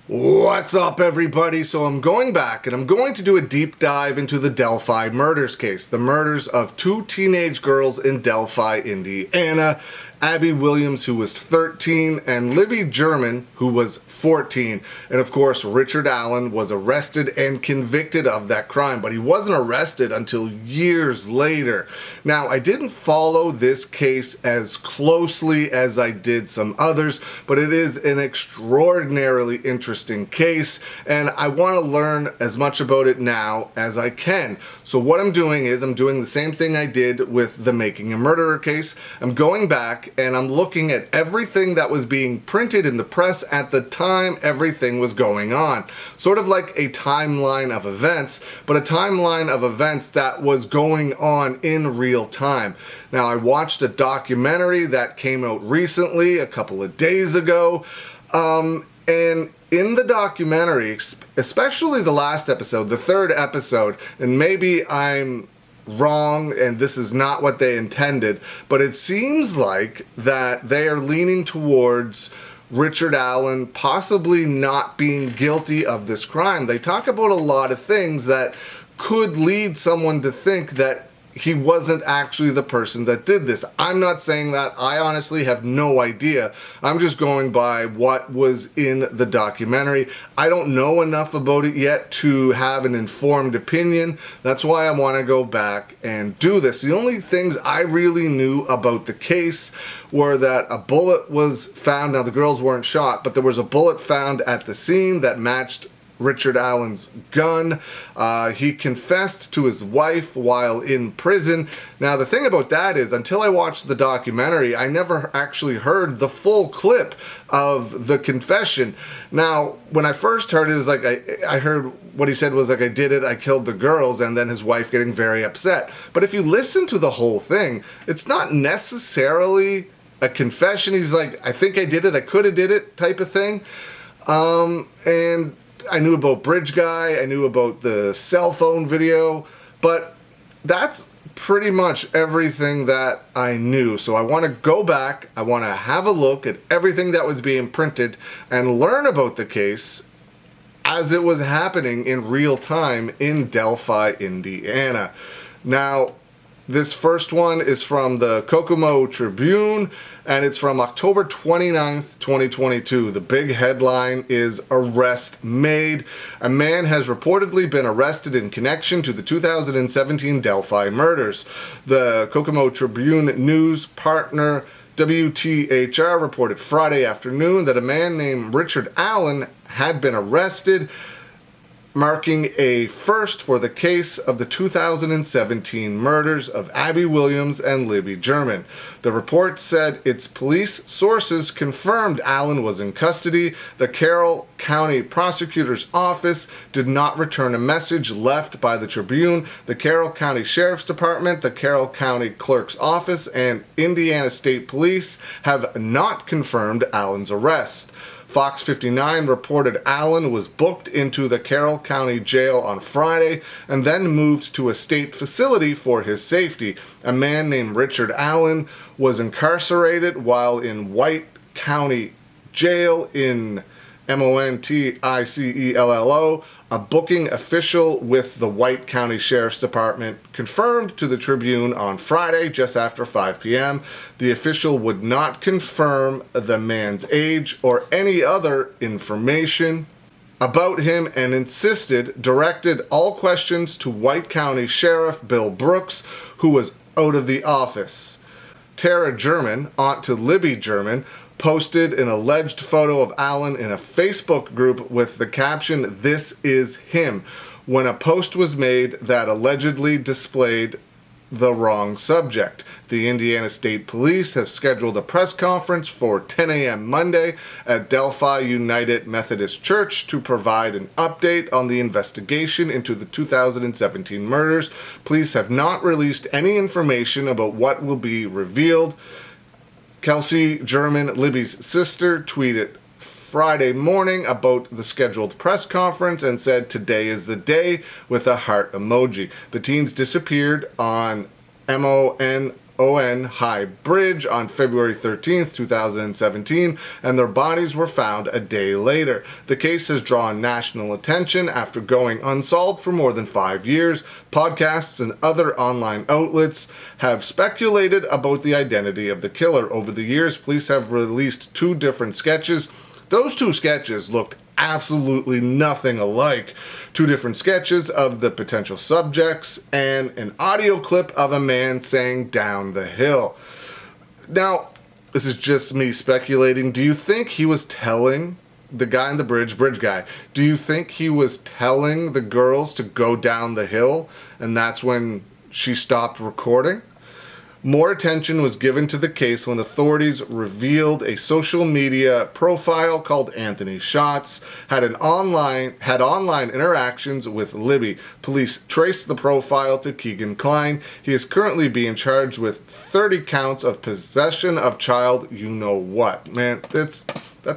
What's up, everybody? So I'm going back and I'm going to do a deep dive into the Delphi murders case. The murders of two teenage girls in Delphi, Indiana. Abby Williams, who was 13, and Libby German, who was 14. And of course, Richard Allen was arrested and convicted of that crime, but he wasn't arrested until years later. Now, I didn't follow this case as closely as I did some others, but it is an extraordinarily interesting case, and I want to learn as much about it now as I can. So what I'm doing is I'm doing the same thing I did with the Making a Murderer case. I'm going back and I'm looking at everything that was being printed in the press at the time everything was going on. Sort of like a timeline of events, but a timeline of events that was going on in real time. Now, I watched a documentary that came out recently, a couple of days ago, and in the documentary, especially the last episode, the third episode, and maybe I'm wrong and this is not what they intended, but it seems like that they are leaning towards Richard Allen possibly not being guilty of this crime. They talk about a lot of things that could lead someone to think that he wasn't actually the person that did this. I'm not saying that. I honestly have no idea. I'm just going by what was in the documentary. I don't know enough about it yet to have an informed opinion. That's why I want to go back and do this. The only things I really knew about the case were that a bullet was found. Now, the girls weren't shot, but there was a bullet found at the scene that matched Richard Allen's gun. He confessed to his wife while in prison. Now, the thing about that is, until I watched the documentary, I never actually heard the full clip of the confession. Now, when I first heard it, it was like I heard what he said was like, I did it, I killed the girls, and then his wife getting very upset. But if you listen to the whole thing, it's not necessarily a confession. He's like, I think I did it, I could have did it type of thing. And I knew about Bridge Guy, I knew about the cell phone video, but that's pretty much everything that I knew. So I want to go back, I want to have a look at everything that was being printed and learn about the case as it was happening in real time in Delphi, Indiana. Now, this first one is from the Kokomo Tribune, and it's from October 29th, 2022. The big headline is "Arrest Made." A man has reportedly been arrested in connection to the 2017 Delphi murders. The Kokomo Tribune news partner WTHR reported Friday afternoon that a man named Richard Allen had been arrested, marking a first for the case of the 2017 murders of Abby Williams and Libby German. The report said its police sources confirmed Allen was in custody. The Carroll County Prosecutor's Office did not return a message left by the Tribune. The Carroll County Sheriff's Department, the Carroll County Clerk's Office, and Indiana State Police have not confirmed Allen's arrest. Fox 59 reported Allen was booked into the Carroll County Jail on Friday and then moved to a state facility for his safety. A man named Richard Allen was incarcerated while in White County Jail in Monticello. A booking official with the White County Sheriff's Department confirmed to the Tribune on Friday just after 5 p.m. The official would not confirm the man's age or any other information about him and directed all questions to White County Sheriff Bill Brooks, who was out of the office. Tara German, aunt to Libby German, posted an alleged photo of Allen in a Facebook group with the caption, "This is him," when a post was made that allegedly displayed the wrong subject. The Indiana State Police have scheduled a press conference for 10 a.m. Monday at Delphi United Methodist Church to provide an update on the investigation into the 2017 murders. Police have not released any information about what will be revealed. Kelsey German, Libby's sister, tweeted Friday morning about the scheduled press conference and said, "Today is the day," with a heart emoji. The teens disappeared on High Bridge on February 13th, 2017, and their bodies were found a day later. The case has drawn national attention after going unsolved for more than 5 years. Podcasts and other online outlets have speculated about the identity of the killer. Over the years, police have released 2 different sketches. Those 2 sketches looked absolutely nothing alike. 2 different sketches of the potential subjects and an audio clip of a man saying "down the hill." Now, this is just me speculating. Do you think he was telling the guy in the bridge guy, do you think he was telling the girls to go down the hill and that's when she stopped recording? More attention was given to the case when authorities revealed a social media profile called Anthony Shots had online interactions with Libby. Police traced the profile to Keegan Klein. He is currently being charged with 30 counts of possession of child you-know-what. Man, that's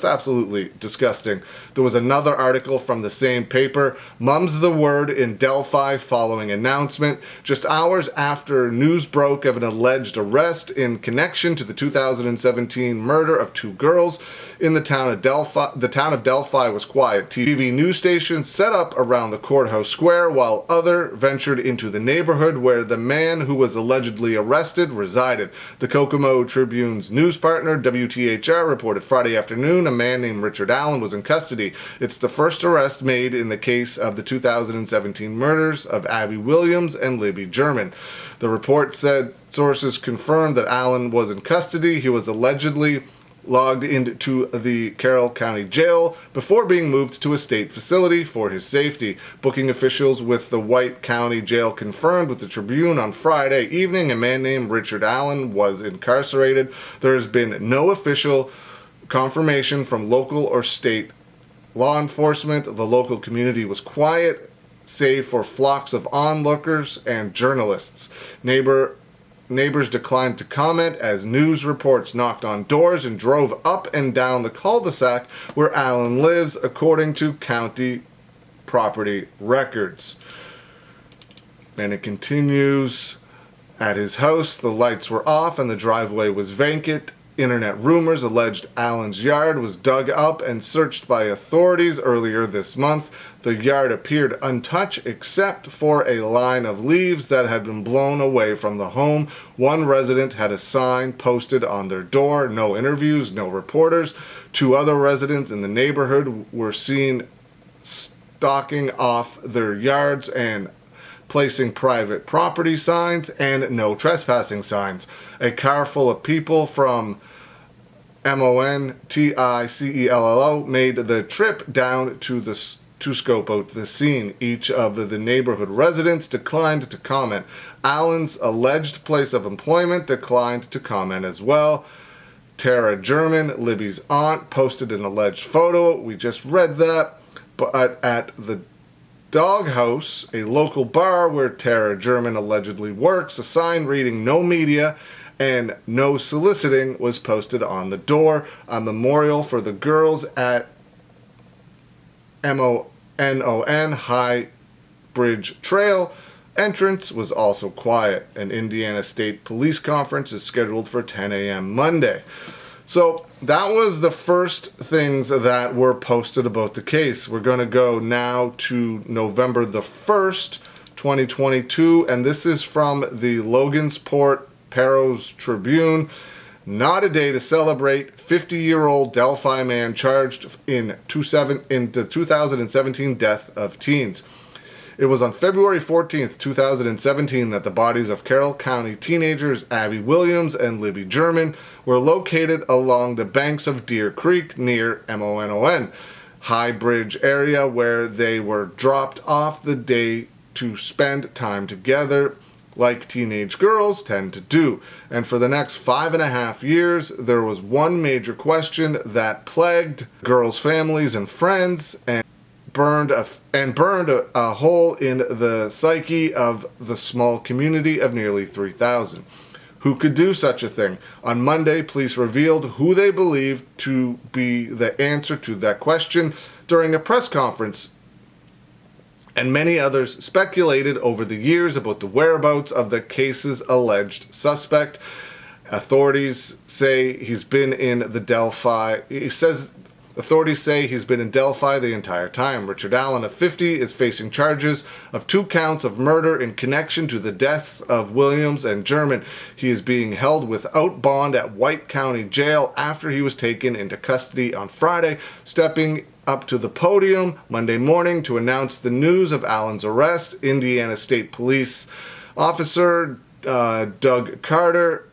absolutely disgusting. There was another article from the same paper, "Mum's the word in Delphi following announcement." Just hours after news broke of an alleged arrest in connection to the 2017 murder of 2 girls in the town of Delphi. The town of Delphi was quiet. TV news stations set up around the courthouse square while others ventured into the neighborhood where the man who was allegedly arrested resided. The Kokomo Tribune's news partner, WTHR, reported Friday afternoon a man named Richard Allen was in custody. It's the first arrest made in the case of the 2017 murders of Abby Williams and Libby German. The report said sources confirmed that Allen was in custody. He was allegedly logged into the Carroll County Jail before being moved to a state facility for his safety. Booking officials with the White County Jail confirmed with the Tribune on Friday evening a man named Richard Allen was incarcerated. There has been no official confirmation from local or state law enforcement. The local community was quiet, save for flocks of onlookers and journalists. Neighbors declined to comment as news reports knocked on doors and drove up and down the cul-de-sac where Allen lives, according to county property records. And it continues. At his house, the lights were off and the driveway was vacant. Internet rumors alleged Allen's yard was dug up and searched by authorities earlier this month. The yard appeared untouched except for a line of leaves that had been blown away from the home. One resident had a sign posted on their door, "No interviews, no reporters." 2 other residents in the neighborhood were seen stalking off their yards and placing private property signs and no trespassing signs. A car full of people from MONTICELLO made the trip down to scope out the scene. Each of the neighborhood residents declined to comment. Allen's alleged place of employment declined to comment as well. Tara German, Libby's aunt, posted an alleged photo. We just read that. But at the Doghouse, a local bar where Tara German allegedly works, a sign reading "No media" and "No soliciting" was posted on the door. A memorial for the girls at MONON High Bridge Trail entrance was also quiet. An Indiana State Police conference is scheduled for 10 a.m. Monday. So that was the first things that were posted about the case. We're going to go now to November the 1st, 2022, and this is from the Logansport Perros Tribune. Not a day to celebrate. 50-year-old Delphi man charged in the 2017 death of teens. It was on February 14th, 2017 that the bodies of Carroll County teenagers Abby Williams and Libby German were located along the banks of Deer Creek near MONON High Bridge area, where they were dropped off the day to spend time together like teenage girls tend to do. And for the next 5.5 years, there was one major question that plagued girls' families and friends and burned a hole in the psyche of the small community of nearly 3,000. Who could do such a thing? On Monday, police revealed who they believed to be the answer to that question during a press conference and many others speculated over the years about the whereabouts of the case's alleged suspect. Authorities say he's been in the Delphi. Authorities say he's been in Delphi the entire time. Richard Allen, of 50, is facing charges of 2 counts of murder in connection to the deaths of Williams and German. He is being held without bond at White County Jail after he was taken into custody on Friday, stepping up to the podium Monday morning to announce the news of Allen's arrest. Indiana State Police Officer Doug Carter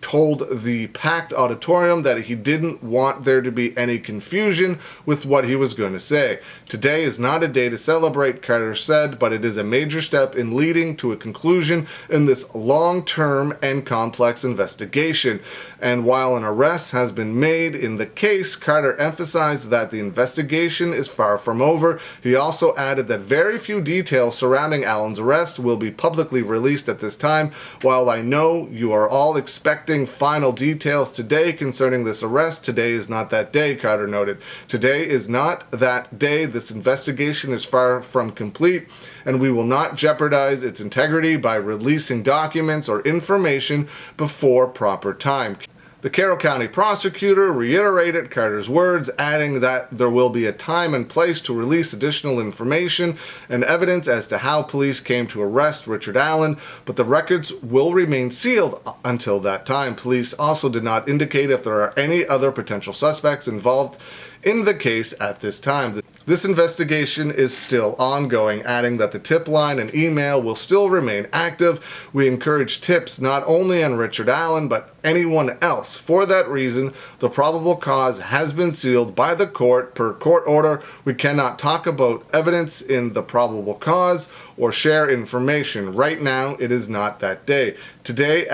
told the packed auditorium that he didn't want there to be any confusion with what he was going to say. Today is not a day to celebrate, Carter said, but it is a major step in leading to a conclusion in this long-term and complex investigation. And while an arrest has been made in the case, Carter emphasized that the investigation is far from over. He also added that very few details surrounding Allen's arrest will be publicly released at this time. While I know you are all expecting final details today concerning this arrest, today is not that day, Carter noted. Today is not that day. This investigation is far from complete, and we will not jeopardize its integrity by releasing documents or information before proper time. The Carroll County prosecutor reiterated Carter's words, adding that there will be a time and place to release additional information and evidence as to how police came to arrest Richard Allen, but the records will remain sealed until that time. Police also did not indicate if there are any other potential suspects involved in the case at this time. This investigation is still ongoing, adding that the tip line and email will still remain active. We encourage tips not only on Richard Allen, but anyone else. For that reason, the probable cause has been sealed by the court per court order. We cannot talk about evidence in the probable cause or share information. Right now, it is not that day. Today's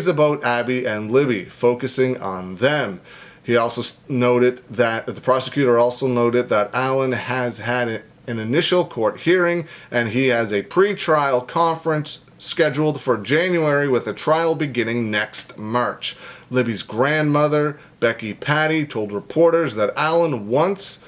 about Abby and Libby, focusing on them. He also noted that the prosecutor also noted that Allen has had an initial court hearing and he has a pre-trial conference scheduled for January with a trial beginning next March. Libby's grandmother, Becky Patty, told reporters that Allen once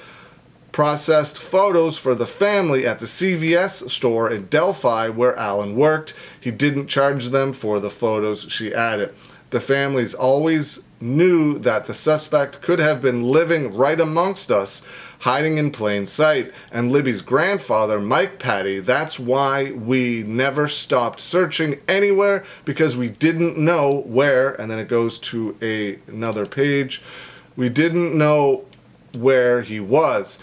processed photos for the family at the CVS store in Delphi where Allen worked. He didn't charge them for the photos, she added. The families always knew that the suspect could have been living right amongst us, hiding in plain sight. And Libby's grandfather, Mike Patty, that's why we never stopped searching anywhere, because we didn't know where, and then it goes to another page, we didn't know where he was.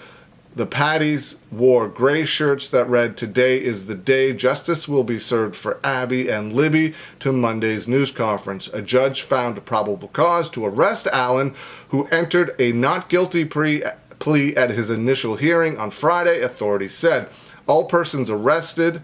The Patties wore gray shirts that read, "Today is the day justice will be served for Abby and Libby," to Monday's news conference. A judge found probable cause to arrest Allen, who entered a not guilty plea at his initial hearing on Friday, authorities said. All persons arrested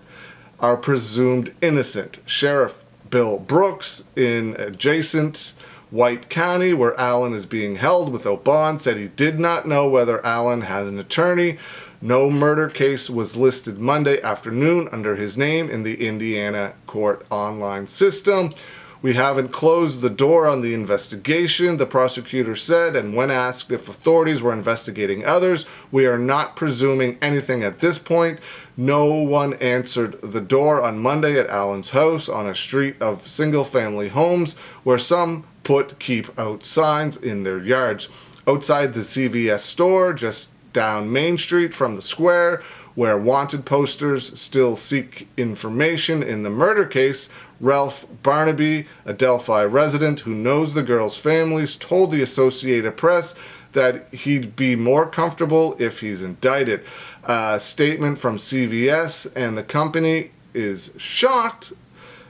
are presumed innocent. Sheriff Bill Brooks in adjacent White County, where Allen is being held without bond, said he did not know whether Allen has an attorney. No murder case was listed Monday afternoon under his name in the Indiana court online system. We haven't closed the door on the investigation, the prosecutor said, and when asked if authorities were investigating others, we are not presuming anything at this point. No one answered the door on Monday at Allen's house on a street of single-family homes where some put keep out signs in their yards. Outside the CVS store, just down Main Street from the square, where wanted posters still seek information in the murder case, Ralph Barnaby, a Delphi resident who knows the girls' families, told the Associated Press that he'd be more comfortable if he's indicted. A statement from CVS and the company is shocked.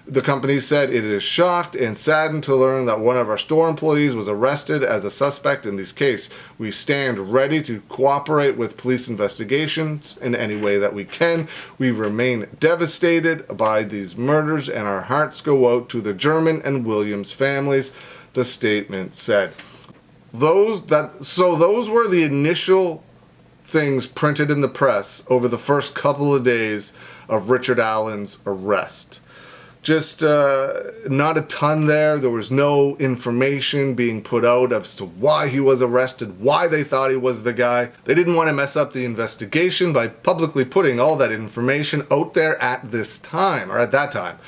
The company said it is shocked and saddened to learn that one of our store employees was arrested as a suspect in this case. We stand ready to cooperate with police investigations in any way that we can. We remain devastated by these murders and our hearts go out to the German and Williams families, the statement said. Those were the initial things printed in the press over the first couple of days of Richard Allen's arrest. Just not a ton there. There was no information being put out as to why he was arrested, why they thought he was the guy. They didn't want to mess up the investigation by publicly putting all that information out there at this time, or at that time.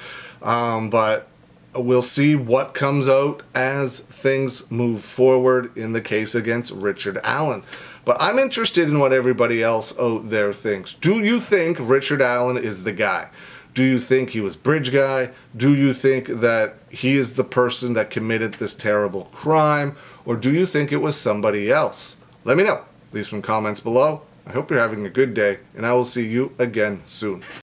But we'll see what comes out as things move forward in the case against Richard Allen. But I'm interested in what everybody else out there thinks. Do you think Richard Allen is the guy? Do you think he was Bridge Guy? Do you think that he is the person that committed this terrible crime? Or do you think it was somebody else? Let me know. Leave some comments below. I hope you're having a good day, and I will see you again soon.